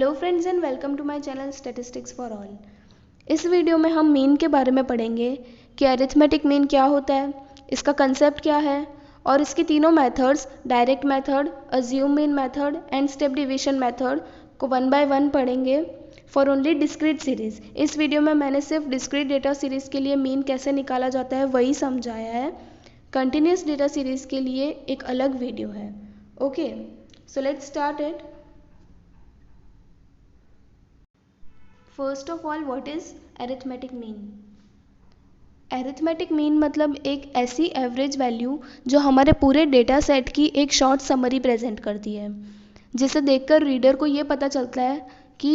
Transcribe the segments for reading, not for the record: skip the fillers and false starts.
Hello friends and welcome to my channel statistics for all. इस video में हम mean के बारे में पढ़ेंगे कि अरिथमेटिक मीन क्या होता है, इसका कंसेप्ट क्या है और इसके तीनों methods direct method, assume mean method and step division method को वन बाय वन पढ़ेंगे फॉर ओनली डिस्क्रीट सीरीज़। इस वीडियो में मैंने सिर्फ डिस्क्रीट डेटा सीरीज़ के लिए मीन कैसे निकाला जाता है वही समझाया है। कंटिन्यूस डेटा सीरीज़ के लिए एक अलग वीडियो है। Okay, so let's start it. First of all, what is arithmetic mean? Arithmetic mean मतलब एक ऐसी एवरेज वैल्यू जो हमारे पूरे डेटा सेट की एक शॉर्ट समरी प्रेजेंट करती है, जिसे देखकर रीडर को ये पता चलता है कि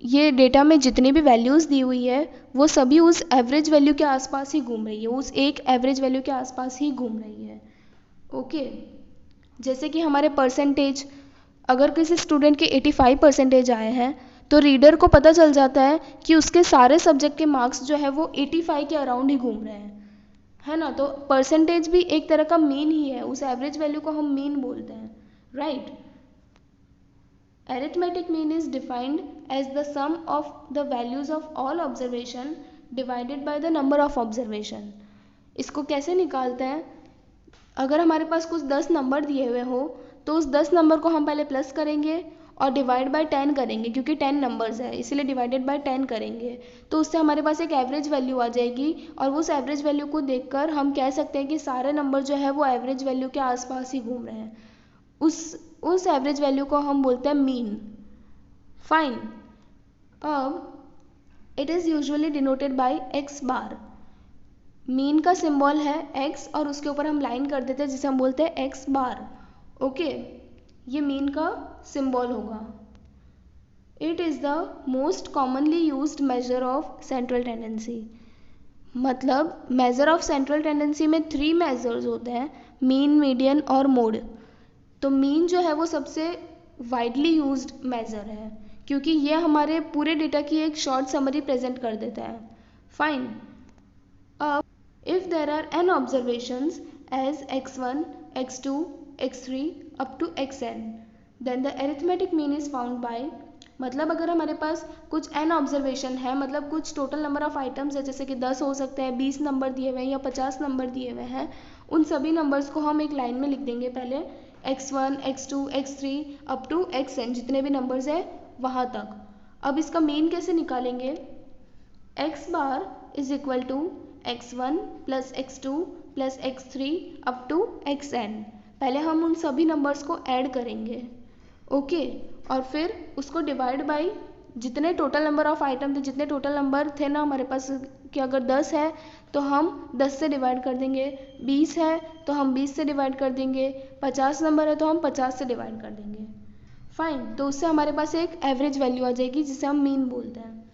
ये डेटा में जितनी भी वैल्यूज़ दी हुई है वो सभी उस एवरेज वैल्यू के आसपास ही घूम रही है, उस एक एवरेज वैल्यू के आसपास ही घूम रही है। ओके, जैसे कि हमारे परसेंटेज, अगर किसी स्टूडेंट के 85% आए हैं तो रीडर को पता चल जाता है कि उसके सारे सब्जेक्ट के मार्क्स जो है वो 85 के अराउंड ही घूम रहे हैं, है ना। तो परसेंटेज भी एक तरह का मीन ही है, उस एवरेज वैल्यू को हम मीन बोलते हैं, right. Arithmetic mean is defined as the sum of the values of all observation divided by the number of observation. इसको कैसे निकालते हैं? अगर हमारे पास कुछ 10 नंबर दिए हुए हो तो उस 10 नंबर को हम पहले प्लस करेंगे और डिवाइड बाय 10 करेंगे, क्योंकि 10 नंबर्स है इसलिए डिवाइडेड बाय 10 करेंगे, तो उससे हमारे पास एक एवरेज वैल्यू आ जाएगी और उस एवरेज वैल्यू को देखकर हम कह सकते हैं कि सारे नंबर जो है वो एवरेज वैल्यू के आसपास ही घूम रहे हैं। उस एवरेज वैल्यू को हम बोलते हैं मीन। फाइन। अब it is usually denoted by x bar. Mean का सिंबल है x और उसके ऊपर हम लाइन कर देते हैं जिसे हम बोलते हैं x बार। ओके, ये मीन का सिंबल होगा। It is the most commonly used measure of central tendency. मतलब मेजर ऑफ सेंट्रल टेंडेंसी में 3 मेजर्स होते हैं, मीन, मीडियन और मोड। तो मीन जो है वो सबसे वाइडली यूज्ड मेजर है क्योंकि ये हमारे पूरे डेटा की एक शॉर्ट समरी प्रेजेंट कर देता है। फाइन। अब if there are n observations as x1, x2, x3 up to xn, then the arithmetic mean is found by, मतलब अगर हमारे पास कुछ n ऑब्जर्वेशन है, मतलब कुछ टोटल नंबर ऑफ आइटम्स है, जैसे कि 10 हो सकते हैं, 20 नंबर दिए हुए हैं या 50 नंबर दिए हुए हैं, उन सभी नंबर्स को हम एक लाइन में लिख देंगे पहले x1, x2, x3 up to xn, जितने भी नंबर्स है वहाँ तक। अब इसका मीन कैसे निकालेंगे? x bar is equal to x1 plus x2 plus x3 up to xn। पहले हम उन सभी नंबर्स को ऐड करेंगे, ओके, और फिर उसको डिवाइड बाय जितने टोटल नंबर ऑफ आइटम थे, जितने टोटल नंबर थे ना हमारे पास, कि अगर 10 है तो हम 10 से डिवाइड कर देंगे, 20 है तो हम 20 से डिवाइड कर देंगे, 50 नंबर है तो हम 50 से डिवाइड कर देंगे। फाइन। तो उससे हमारे पास एक एवरेज वैल्यू आ जाएगी जिसे हम मीन बोलते हैं।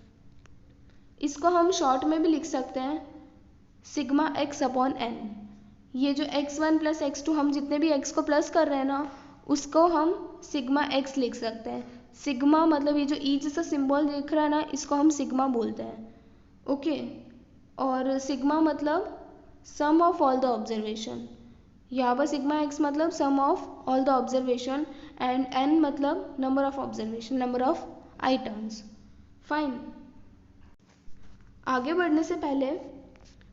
इसको हम शॉर्ट में भी लिख सकते हैं सिग्मा x अपॉन n। ये जो x1 प्लस x2, हम जितने भी x को प्लस कर रहे हैं ना उसको हम सिग्मा x लिख सकते हैं। सिग्मा मतलब ये जो ई जैसा सिंबल दिख रहा है ना, इसको हम सिग्मा बोलते हैं, ओके। और सिग्मा मतलब sum of all the observation, यहाँ पर सिग्मा x मतलब sum of all the observation and n मतलब number of observation, number of items. Fine. आगे बढ़ने से पहले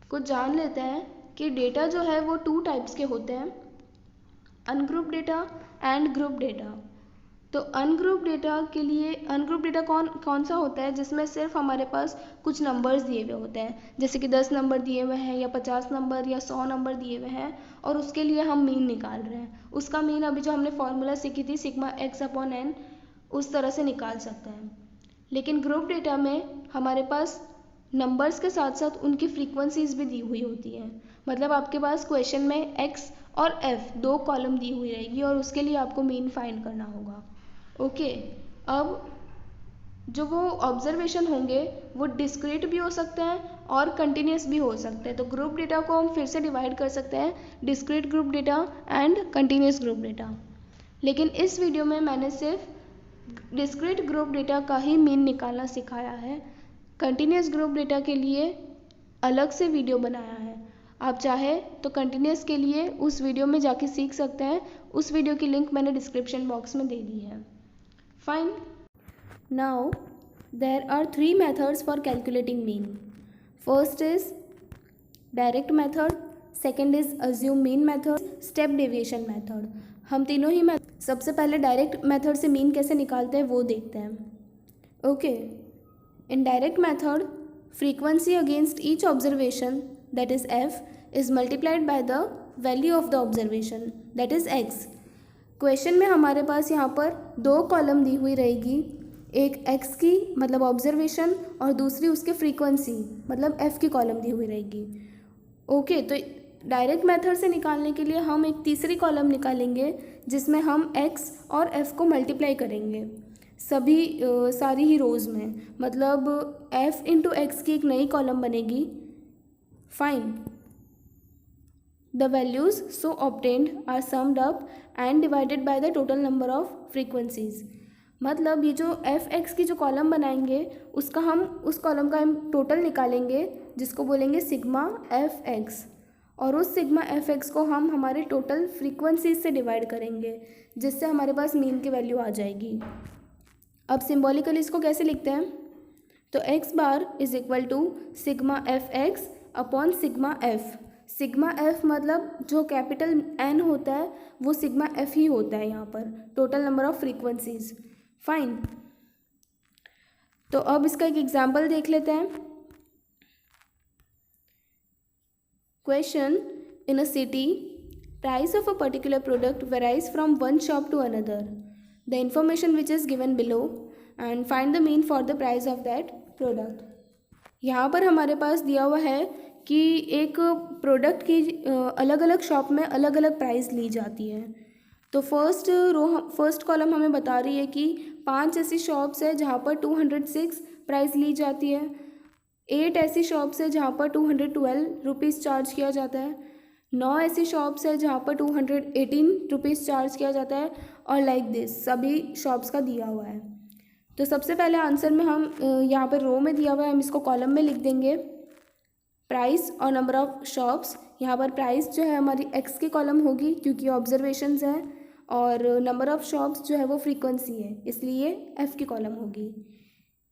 कुछ जान लेते हैं कि डेटा जो है वो 2 टाइप्स के होते हैं, ungroup data and group data. तो अनग्रुप डेटा के लिए, अनग्रुप डेटा कौन सा होता है? जिसमें सिर्फ हमारे पास कुछ नंबर्स दिए हुए होते हैं, जैसे कि 10 नंबर दिए हुए हैं या 50 नंबर या 100 नंबर दिए हुए हैं और उसके लिए हम मीन निकाल रहे हैं। उसका मीन अभी जो हमने फॉर्मूला सीखी थी सिग्मा x अपॉन n, उस तरह से निकाल सकते हैं। लेकिन ग्रुप डेटा में हमारे पास नंबर्स के साथ साथ उनकी फ्रीक्वेंसीज भी दी हुई होती हैं। मतलब आपके पास क्वेश्चन में x और f 2 कॉलम दी हुई रहेगी और उसके लिए आपको मीन फाइंड करना होगा, ओके। अब जो वो ऑब्जर्वेशन होंगे वो डिस्क्रीट भी हो सकते हैं और कंटिन्यूस भी हो सकते हैं। तो ग्रुप डेटा को हम फिर से डिवाइड कर सकते हैं, discrete group data and continuous group data. लेकिन इस वीडियो में मैंने सिर्फ डिस्क्रीट ग्रुप डेटा का ही मीन निकालना सिखाया है। कंटिन्यूस ग्रुप डेटा के लिए अलग से वीडियो बनाया है, आप चाहे तो कंटिन्यूस के लिए उस वीडियो में जाके सीख सकते हैं। उस वीडियो की लिंक मैंने डिस्क्रिप्शन बॉक्स में दे दी है। Fine. Now, there are three methods for calculating mean. First is direct method, second is assume mean method, step deviation method. हम तीनों ही सबसे पहले डायरेक्ट मेथड से मीन कैसे निकालते हैं वो देखते हैं. Okay, in direct method frequency against each observation that is f is multiplied by the value of the observation that is x. Question में हमारे पास यहाँ पर दो कॉलम दी हुई रहेगी, एक x की मतलब ऑब्जर्वेशन और दूसरी उसके फ्रीक्वेंसी मतलब f की कॉलम दी हुई रहेगी. ओके, तो डायरेक्ट मेथड से निकालने के लिए हम एक तीसरी कॉलम निकालेंगे जिसमें हम x और f को मल्टीप्लाई करेंगे सभी सारी ही रोज़ में, मतलब f इंटू एक्स की एक नई कॉलम बनेगी. Fine, the values so obtained are summed up and divided by the total number of frequencies. मतलब ये जो एफ एक्स की जो कॉलम बनाएंगे उसका हम उस कॉलम का हम टोटल निकालेंगे जिसको बोलेंगे सिग्मा एफ एक्स, और उस सिग्मा एफ एक्स को हम हमारे टोटल फ्रीक्वेंसीज से डिवाइड करेंगे जिससे हमारे पास मीन की वैल्यू आ जाएगी. अब सिम्बॉलिकली इसको कैसे लिखते हैं, तो x bar is equal to sigma f x upon sigma f. Sigma F मतलब जो कैपिटल एन होता है वो सिग्मा एफ ही होता है यहाँ पर, total number of frequencies. Fine, तो अब इसका एक एग्जाम्पल देख लेते हैं. Question, in a city price of a particular product varies from one shop to another. The information which is given below and find the mean for the price of that product. यहाँ पर हमारे पास दिया हुआ है कि एक product की अलग अलग शॉप में अलग अलग प्राइस ली जाती है. तो फर्स्ट कॉलम हमें बता रही है कि 5 ऐसी शॉप्स है जहाँ पर 206 प्राइस ली जाती है, 8 ऐसी शॉप्स है जहाँ पर 212 रुपीज़ चार्ज किया जाता है, 9 ऐसी शॉप्स है जहाँ पर 218 रुपीज़ चार्ज किया जाता है, और लाइक दिस सभी शॉप्स का दिया हुआ है. तो सबसे पहले आंसर में हम यहाँ पर रो में दिया हुआ है, हम इसको कॉलम में लिख देंगे प्राइस और नंबर ऑफ़ शॉप्स. यहाँ पर प्राइस जो है हमारी एक्स की कॉलम होगी क्योंकि ऑब्जर्वेशंस हैं, और नंबर ऑफ़ शॉप्स जो है वो फ्रीक्वेंसी है इसलिए एफ़ की कॉलम होगी.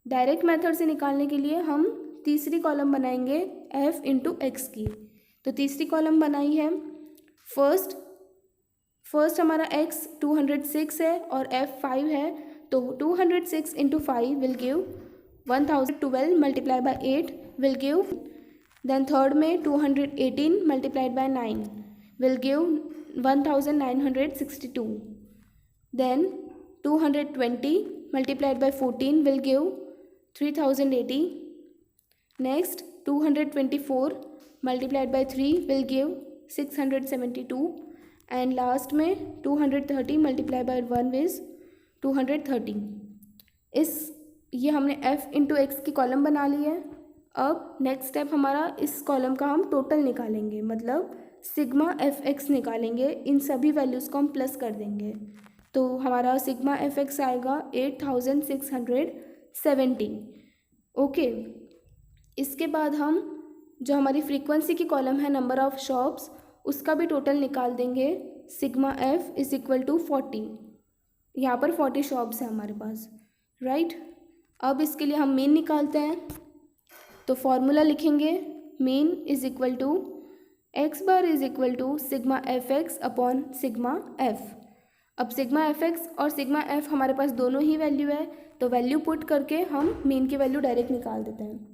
डायरेक्ट मेथड से निकालने के लिए हम तीसरी कॉलम बनाएंगे एफ़ इंटू एक्स की. तो तीसरी कॉलम बनाई है. फर्स्ट हमारा एक्स 206 है और एफ़ 5 है, तो 206 into 5 will give 1012 multiply by 8 will give. Then third में 218 multiplied by 9 will give 1962. Then 220 multiplied by 14 will give 3080. Next 224 multiplied by 3 will give 672. And last में 230 मल्टीप्लाई बाय 1 इज 230. ये हमने f into x की column बना ली है. अब next step हमारा इस कॉलम का हम टोटल निकालेंगे, मतलब सिग्मा एफ एक्स निकालेंगे. इन सभी वैल्यूज़ को हम प्लस कर देंगे तो हमारा सिग्मा एफ एक्स आएगा 8670. ओके, इसके बाद हम जो हमारी फ्रीक्वेंसी की कॉलम है नंबर ऑफ़ शॉप्स उसका भी टोटल निकाल देंगे. Sigma f is equal to 40. यहाँ पर 40 शॉप्स हैं हमारे पास, राइट. अब इसके लिए हम मीन निकालते हैं, तो फॉर्मूला लिखेंगे mean is equal to x bar is equal to sigma f x upon sigma f. अब सिग्मा एफ एक्स और सिग्मा एफ हमारे पास दोनों ही वैल्यू है, तो वैल्यू पुट करके हम मीन की वैल्यू डायरेक्ट निकाल देते हैं.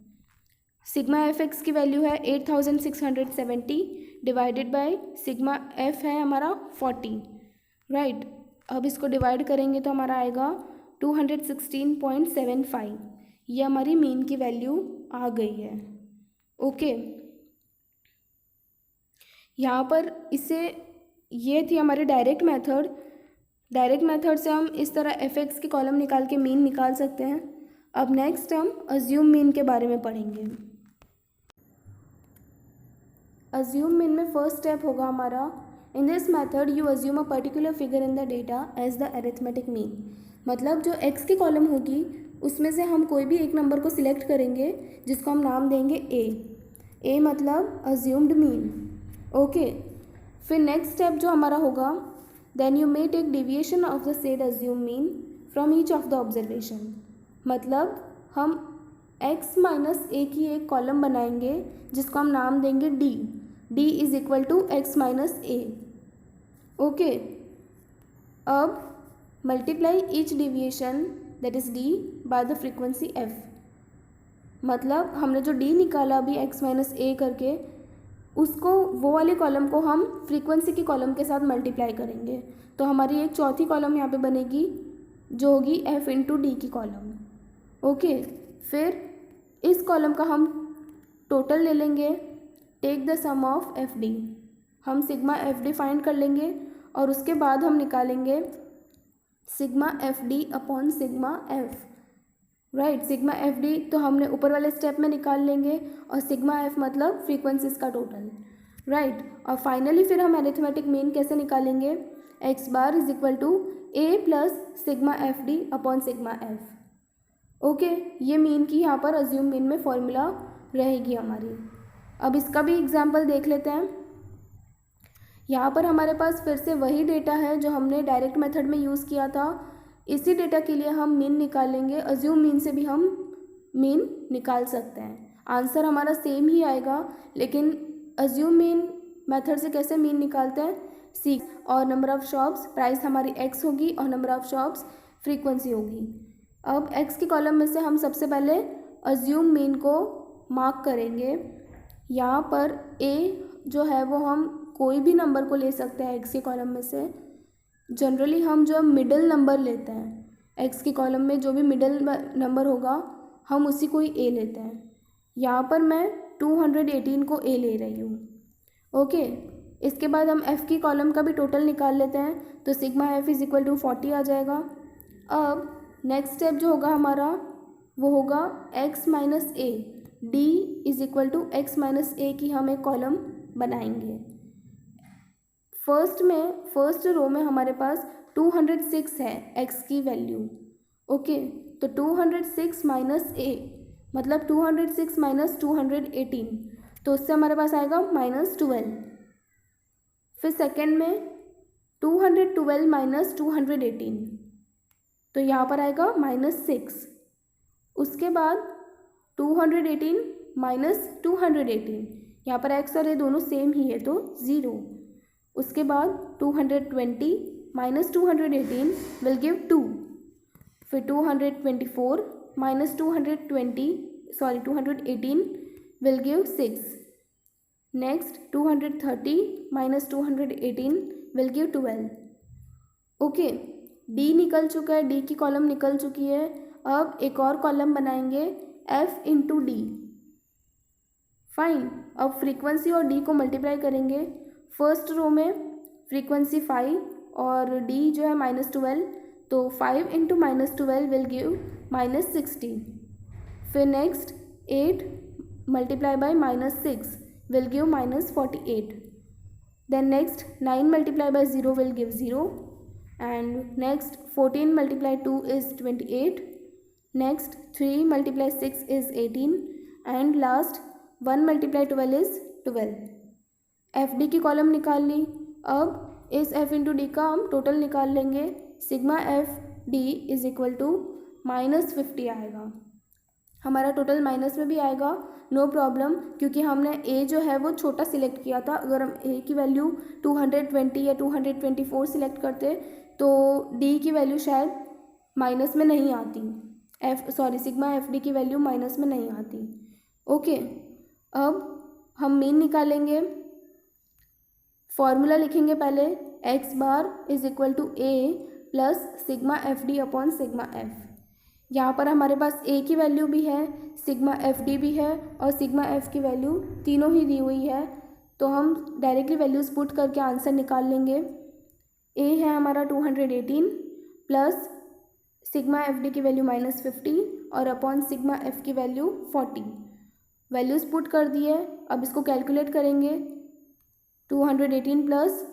सिग्मा एफ एक्स की वैल्यू है 8670 डिवाइडेड बाय सिग्मा एफ है हमारा 40, राइट. अब इसको डिवाइड करेंगे तो हमारा आएगा 216.75. ये हमारी मीन की वैल्यू आ गई है. ओके, यहाँ पर ये थी हमारी डायरेक्ट मेथड. डायरेक्ट मेथड से हम इस तरह एफ एक्स की कॉलम निकाल के मीन निकाल सकते हैं. अब नेक्स्ट हम अज्यूम मीन के बारे में पढ़ेंगे. अज्यूम मीन में फर्स्ट स्टेप होगा हमारा in this method you assume a particular figure in the data as the arithmetic mean. मतलब जो एक्स की कॉलम होगी उसमें से हम कोई भी एक नंबर को सिलेक्ट करेंगे जिसको हम नाम देंगे ए मतलब अज्यूम्ड मीन. ओके, फिर नेक्स्ट स्टेप जो हमारा होगा then you may take deviation of the said assume mean from each of the observation. मतलब हम x माइनस ए की एक कॉलम बनाएंगे जिसको हम नाम देंगे d। d is equal to x minus A. Okay, अब multiply each deviation that is d by the frequency f। मतलब हमने जो d निकाला अभी x माइनस ए करके, उसको वो वाली कॉलम को हम फ्रीक्वेंसी की कॉलम के साथ मल्टीप्लाई करेंगे, तो हमारी एक चौथी कॉलम यहाँ पे बनेगी जो होगी f इंटू डी की कॉलम। ओके, फिर इस कॉलम का हम टोटल ले लेंगे, take the sum of F D. हम सिग्मा एफ डी फाइंड कर लेंगे और उसके बाद हम निकालेंगे sigma F D upon sigma F. Right, sigma F D तो हमने ऊपर वाले स्टेप में निकाल लेंगे और सिग्मा एफ मतलब फ्रीक्वेंसीज का टोटल। राइट, और फाइनली फिर हम अरिथमेटिक मीन कैसे निकालेंगे, x bar is equal to A plus sigma F D upon sigma F. Okay, ये मीन की यहाँ पर अज्यूम मीन में फॉर्मूला रहेगी हमारी। अब इसका भी एग्जाम्पल देख लेते हैं। यहाँ पर हमारे पास फिर से वही डेटा है जो हमने डायरेक्ट मेथड में यूज़ किया था। इसी डेटा के लिए हम मीन निकालेंगे, अज्यूम मीन से भी हम मीन निकाल सकते हैं। आंसर हमारा सेम ही आएगा, लेकिन अज्यूम मीन मेथड से कैसे मीन निकालते हैं सी। और नंबर ऑफ़ शॉप्स, प्राइस हमारी एक्स होगी और नंबर ऑफ़ शॉप्स फ्रीक्वेंसी होगी। अब x की कॉलम में से हम सबसे पहले अज्यूम मीन को मार्क करेंगे। यहाँ पर a जो है वो हम कोई भी नंबर को ले सकते हैं x की कॉलम में से। जनरली हम जो मिडिल नंबर लेते हैं x की कॉलम में, जो भी मिडिल नंबर होगा हम उसी को ही a लेते हैं। यहाँ पर मैं 218 को a ले रही हूँ। ओके, इसके बाद हम f की कॉलम का भी टोटल निकाल लेते हैं, तो sigma f is equal to 40 आ जाएगा। अब नेक्स्ट स्टेप जो होगा हमारा वो होगा x minus A, D is equal to X minus A की हम एक कॉलम बनाएंगे। फर्स्ट रो में हमारे पास 206 है x की वैल्यू। ओके, तो 206 माइनस ए मतलब 206 माइनस 218, तो उससे हमारे पास आएगा -12। फिर सेकेंड में 212 माइनस 218, तो यहाँ पर आएगा -6। उसके बाद 218 माइनस 218, यहाँ पर x और a दोनों सेम ही है तो 0। उसके बाद 220 माइनस 218 विल गिव 2। फिर 224 minus 218 will give 6। Next 230 minus 218 will give 12। Okay, d निकल चुका है, d की कॉलम निकल चुकी है। अब एक और कॉलम बनाएंगे f इंटू डी। फाइन, अब फ्रीक्वेंसी और d को मल्टीप्लाई करेंगे। फर्स्ट रो में फ्रीक्वेंसी 5 और d जो है -12, तो 5 इंटू -12 विल गिव -16। फिर next 8 multiply by -6 will give -48। Then next 9 multiply by 0 will give 0। and next 14 multiply 2 is 28, next 3 multiply 6 is 18 and last 1 multiply 12 is 12। F D की column निकाल ली। अब इस एफ इंटू डी का हम total निकाल लेंगे। Sigma F D is equal to -50 आएगा। हमारा टोटल माइनस में भी आएगा, नो प्रॉब्लम, क्योंकि हमने ए जो है वो छोटा सिलेक्ट किया था। अगर हम ए की वैल्यू 220 या 224 सिलेक्ट करते तो डी की वैल्यू शायद माइनस में नहीं आती, सिग्मा एफ डी की वैल्यू माइनस में नहीं आती। ओके, अब हम मीन निकालेंगे। फॉर्मूला लिखेंगे पहले, X bar is equal to A plus sigma F D upon sigma F. यहाँ पर हमारे पास ए की वैल्यू भी है, सिग्मा एफ डी भी है और सिग्मा एफ की वैल्यू तीनों ही दी हुई है, तो हम डायरेक्टली वैल्यूज़ पुट करके आंसर निकाल लेंगे। ए है हमारा 218 प्लस सिग्मा एफ डी की वैल्यू -50 और अपॉन सिग्मा एफ की वैल्यू 40। वैल्यूज़ पुट कर दिए, अब इसको कैलकुलेट करेंगे। 218 प्लस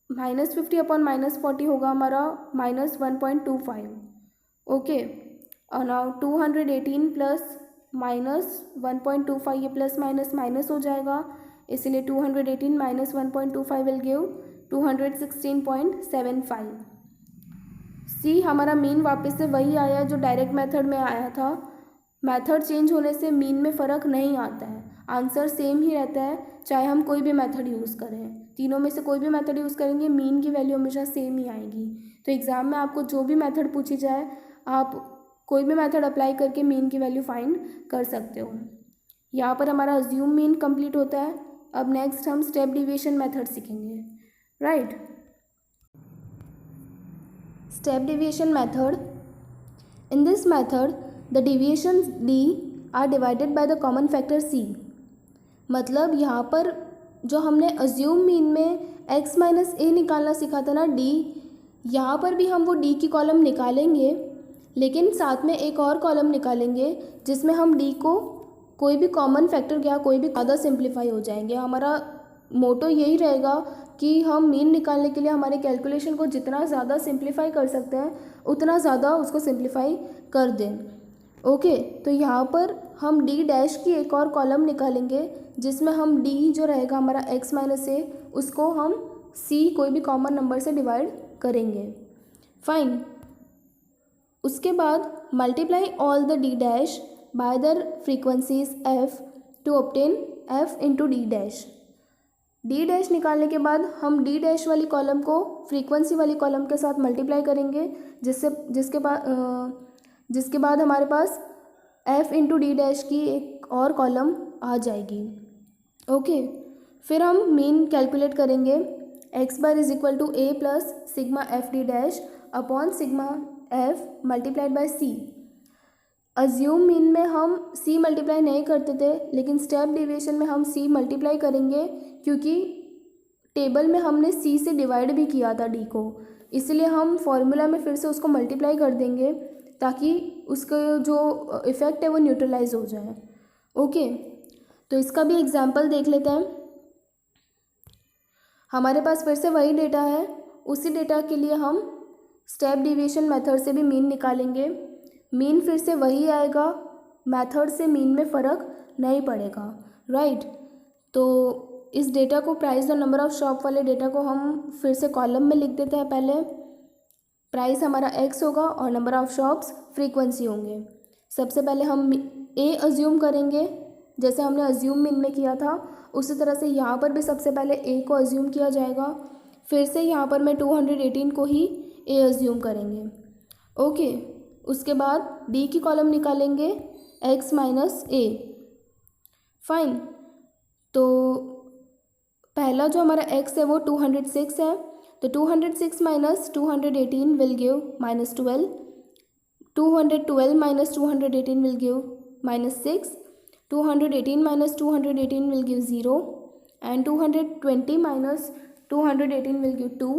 -50 अपॉन -40 होगा हमारा -1.25। ओके, और नाउ 218 प्लस -1.25, ये प्लस माइनस माइनस हो जाएगा, इसलिए 218 माइनस 1.25 विल गिव 216.75। सी हमारा मीन वापस से वही आया जो डायरेक्ट मेथड में आया था। मेथड चेंज होने से मीन में फ़र्क नहीं आता है, आंसर सेम ही रहता है चाहे हम कोई भी मेथड यूज़ करें। तीनों में से कोई भी मेथड यूज़ करेंगे मीन की वैल्यू हमेशा सेम ही आएगी। तो एग्ज़ाम में आपको जो भी मेथड पूछी जाए आप कोई भी मेथड अप्लाई करके मीन की वैल्यू फाइंड कर सकते हो। यहाँ पर हमारा अज्यूम मीन कंप्लीट होता है। अब नेक्स्ट हम स्टेप डिविएशन मेथड सीखेंगे, right. Step deviation method, in this method the deviations d are divided by the common factor c। मतलब यहाँ पर जो हमने अज्यूम मीन में x माइनस ए निकालना सीखा था ना d, यहाँ पर भी हम वो d की कॉलम निकालेंगे लेकिन साथ में एक और कॉलम निकालेंगे जिसमें हम d को कोई भी कॉमन फैक्टर या कोई भी ज़्यादा सिंप्लीफाई हो जाएंगे। हमारा मोटो यही रहेगा कि हम मीन निकालने के लिए हमारे कैलकुलेशन को जितना ज़्यादा सिंप्लीफाई कर सकते हैं उतना ज़्यादा उसको सिंप्लीफाई कर दें। ओके, तो यहाँ पर हम d डैश की एक और कॉलम निकालेंगे जिसमें हम d जो रहेगा हमारा x माइनस ए उसको हम c कोई भी कॉमन नंबर से डिवाइड करेंगे। फाइन, उसके बाद multiply all the d dash by the frequencies f to obtain f into D dash. D dash निकालने के बाद हम डी डैश वाली कॉलम को फ्रीक्वेंसी वाली कॉलम के साथ मल्टीप्लाई करेंगे जिसके बाद हमारे पास f इंटू डी डैश की एक और कॉलम आ जाएगी। ओके, फिर हम मीन कैलकुलेट करेंगे x bar is equal to a plus sigma F D dash upon sigma f multiplied by c। Assume mean में हम c मल्टीप्लाई नहीं करते थे लेकिन स्टेप डिविएशन में हम c मल्टीप्लाई करेंगे क्योंकि टेबल में हमने c से डिवाइड भी किया था d को, इसलिए हम फॉर्मूला में फिर से उसको मल्टीप्लाई कर देंगे ताकि उसका जो इफ़ेक्ट है वो न्यूट्रलाइज हो जाए। ओके, तो इसका भी एग्जांपल देख लेते हैं। हमारे पास फिर से वही डेटा है, उसी डेटा के लिए हम स्टेप डिविएशन मेथड से भी मीन निकालेंगे। मीन फिर से वही आएगा, मेथड से मीन में फ़र्क नहीं पड़ेगा, राइट। तो इस डेटा को प्राइस और नंबर ऑफ़ शॉप वाले डेटा को हम फिर से कॉलम में लिख देते हैं। पहले प्राइस हमारा x होगा और नंबर ऑफ़ शॉप्स फ्रीक्वेंसी होंगे। सबसे पहले हम a अज्यूम करेंगे जैसे हमने अज्यूम मीन में किया था, उसी तरह से यहाँ पर भी सबसे पहले a को अज्यूम किया जाएगा। फिर से यहाँ पर मैं 218 को ही a अज्यूम करेंगे। ओके, उसके बाद d की कॉलम निकालेंगे x माइनस ए। फाइन, तो पहला जो हमारा x है वो 206 है, तो 206 minus 218 will give minus 12, 212 minus 218 will give minus 6, 218 minus 218 will give 0 and 220 minus 218 will give 2,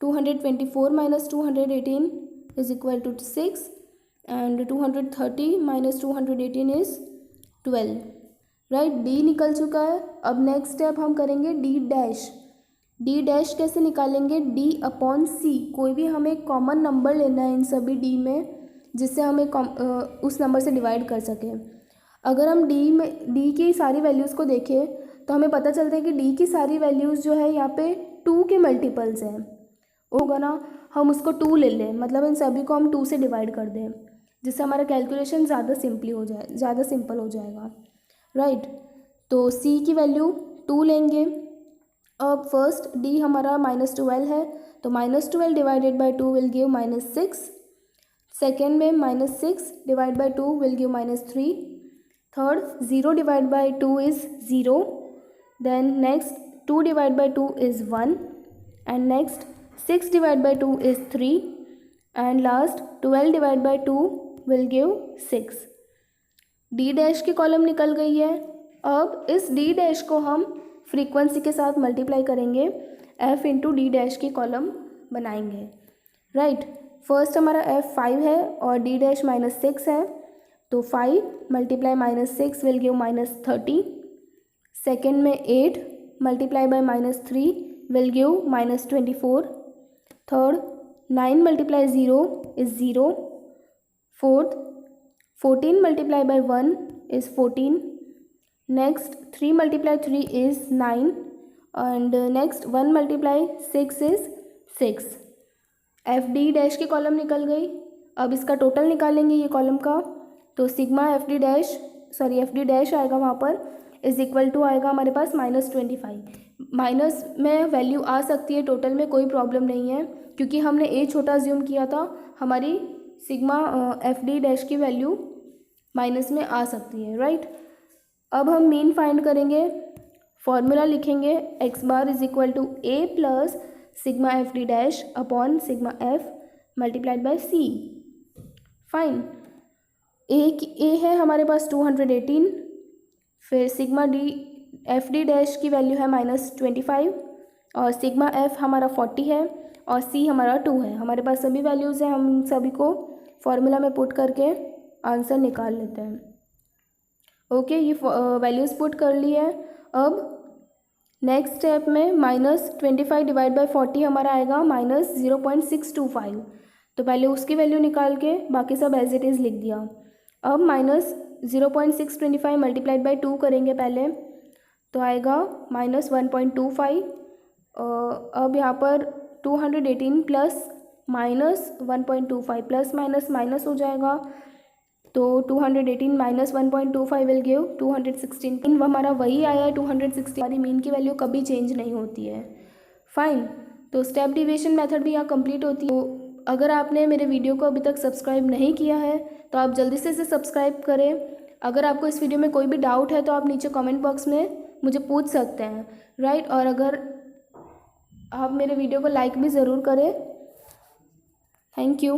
224 minus 218 is equal to 6 and 230 minus 218 is 12, right. d निकल चुका है। अब नेक्स्ट स्टेप हम करेंगे d डैश। d डैश कैसे निकालेंगे? d अपॉन c, कोई भी हमें कॉमन नंबर लेना है इन सभी d में जिससे हमें उस नंबर से डिवाइड कर सके। अगर हम d की सारी वैल्यूज़ को देखें तो हमें पता चलता है कि d की सारी वैल्यूज़ जो है यहाँ पे 2 के मल्टीपल्स हैं, होगा ना। हम उसको 2 ले लें, मतलब इन सभी को हम 2 से डिवाइड कर दें जिससे हमारा कैलकुलेशन ज़्यादा सिंपल हो जाएगा, राइट। तो c की वैल्यू 2 लेंगे। अब फर्स्ट d हमारा -12 है, तो -12 divided by 2 will give -6। Second में -6 divide by 2 will give -3। Third 0 divide by 2 is 0। Then next 2 divide by 2 is 1 and next 6 divided by 2 is 3 and last 12 divided by 2 will give 6। d dash की column निकल गई है। अब इस d dash को हम frequency के साथ मल्टीप्लाई करेंगे, f इंटू डी डैश की कॉलम बनाएंगे, राइट। फर्स्ट हमारा f 5 है और d डैश -6 है, तो 5 मल्टीप्लाई -6 विल गिव -30। सेकेंड में 8 multiply bye -3 will give -24। Third 9 multiply 0 is 0। Fourth 14 multiply by 1 is 14। Next 3 multiply 3 is 9 and next 1 multiply 6 is 6। F D dash की column निकल गई। अब इसका टोटल निकालेंगे ये कॉलम का, तो सिग्मा एफ डी डैश आएगा वहाँ पर इज इक्वल टू आएगा हमारे पास -25। माइनस में वैल्यू आ सकती है टोटल में, कोई प्रॉब्लम नहीं है, क्योंकि हमने ए छोटा ज्यूम किया था, हमारी सिग्मा एफ डी डैश की वैल्यू माइनस में आ सकती है, राइट। अब हम मीन फाइंड करेंगे, फॉर्मूला लिखेंगे X bar is equal to A plus sigma F D dash upon sigma F multiplied by C. Fine, A है हमारे पास 218, फिर sigma D F D dash की वैल्यू है -25 और सिग्मा एफ हमारा 40 है और सी हमारा 2 है। हमारे पास सभी वैल्यूज़ हैं, हम इन सभी को फॉर्मूला में पुट करके आंसर निकाल लेते हैं। ओके, ये वैल्यूज़ पुट कर ली है। अब नेक्स्ट स्टेप में -25 डिवाइड बाय 40 हमारा आएगा -0.625, तो पहले उसकी वैल्यू निकाल के बाकी सब एज इट इज़ लिख दिया। अब -0.625 मल्टीप्लाइड बाय 2 करेंगे पहले, तो आएगा -1.25। अब यहाँ पर 218 प्लस -1.25 प्लस माइनस माइनस हो जाएगा, तो 218 माइनस 1.25 विल गिव 216। हमारा वही आया है 216, हमारी मीन की वैल्यू कभी चेंज नहीं होती है। फाइन, तो स्टेप डिविजन मेथड भी यहाँ कंप्लीट होती है। तो अगर आपने मेरे वीडियो को अभी तक सब्सक्राइब नहीं किया है तो आप जल्दी से इसे सब्सक्राइब करें। अगर आपको इस वीडियो में कोई भी डाउट है तो आप नीचे कमेंट बॉक्स में मुझे पूछ सकते हैं, राइट। और अगर आप मेरे वीडियो को लाइक भी ज़रूर करें। Thank you.